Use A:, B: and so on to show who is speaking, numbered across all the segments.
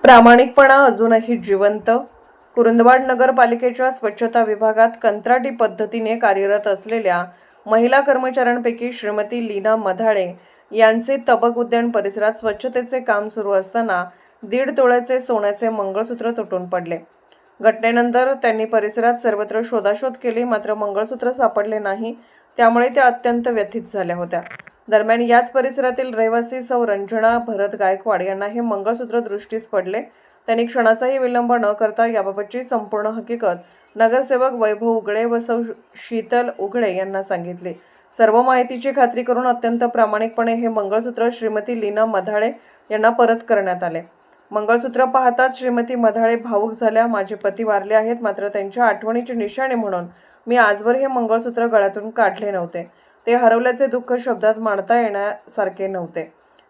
A: प्रामाणिकपणा अजूनही जिवंत. कुरुंदवाड नगरपालिकेच्या स्वच्छता विभागात कंत्राटी पद्धतीने कार्यरत असलेल्या महिला कर्मचाऱ्यांपैकी श्रीमती लीना मधाळे यांचे तबक उद्यान परिसरात स्वच्छतेचे काम सुरू असताना 1.5 तोळ्याचे सोन्याचे मंगळसूत्र तुटून पडले. घटनेनंतर त्यांनी परिसरात सर्वत्र शोधाशोध केली, मात्र मंगळसूत्र सापडले नाही. त्यामुळे त्या अत्यंत व्यथित झाल्या होत्या. दरम्यान याच परिसरातील रहिवासी सौ रंजना भरत गायकवाड यांना हे मंगळसूत्र दृष्टीस पडले. त्यांनी क्षणाचाही विलंब न करता याबाबतची संपूर्ण हकीकत नगरसेवक वैभव उगळे व सौ शीतल उगळे यांना सांगितली. सर्व माहितीची खात्री करून अत्यंत प्रामाणिकपणे हे मंगळसूत्र श्रीमती लीना मधाळे यांना परत करण्यात आले. मंगळसूत्र पाहताच श्रीमती मधाळे भावूक झाल्या. माझे पती वारले आहेत, मात्र त्यांच्या आठवणीची निशाणी म्हणून मी आजवर हे मंगळसूत्र गळ्यातून काढले नव्हते. ते हरवल्याचे दुःख शब्दात मांडता येण्यासारखे नव्हते.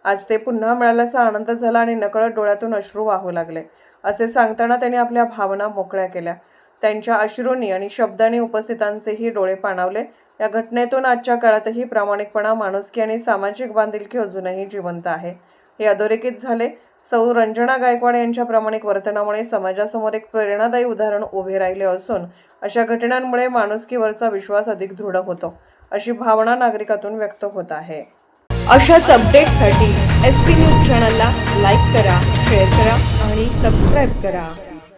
A: आज ते पुन्हा मिळाल्याचा आनंद झाला आणि नकळत डोळ्यातून अश्रू वाहू लागले. असे सांगताना त्यांनी आपल्या भावना मोकळ्या केल्या. त्यांच्या अश्रूंनी आणि शब्दांनी उपस्थितांचेही डोळे पाणावले. या घटनेतून आजच्या काळातही प्रामाणिकपणा, माणुसकी आणि सामाजिक बांधिलकी अजूनही जिवंत आहे, हे अधोरेखित झाले. सौ रंजना गायकवाड यांच्या प्रामाणिक वर्तनामुळे समाजासमोर एक प्रेरणादायी उदाहरण उभे राहिले असून अशा घटनांमुळे माणुसकीवरचा विश्वास अधिक दृढ होतो, अशी भावना नागरिकातून व्यक्त होत आहे.
B: अशाच अपडेट्ससाठी SP न्यूज चॅनलला लाईक करा, शेअर करा आणि सबस्क्राईब करा.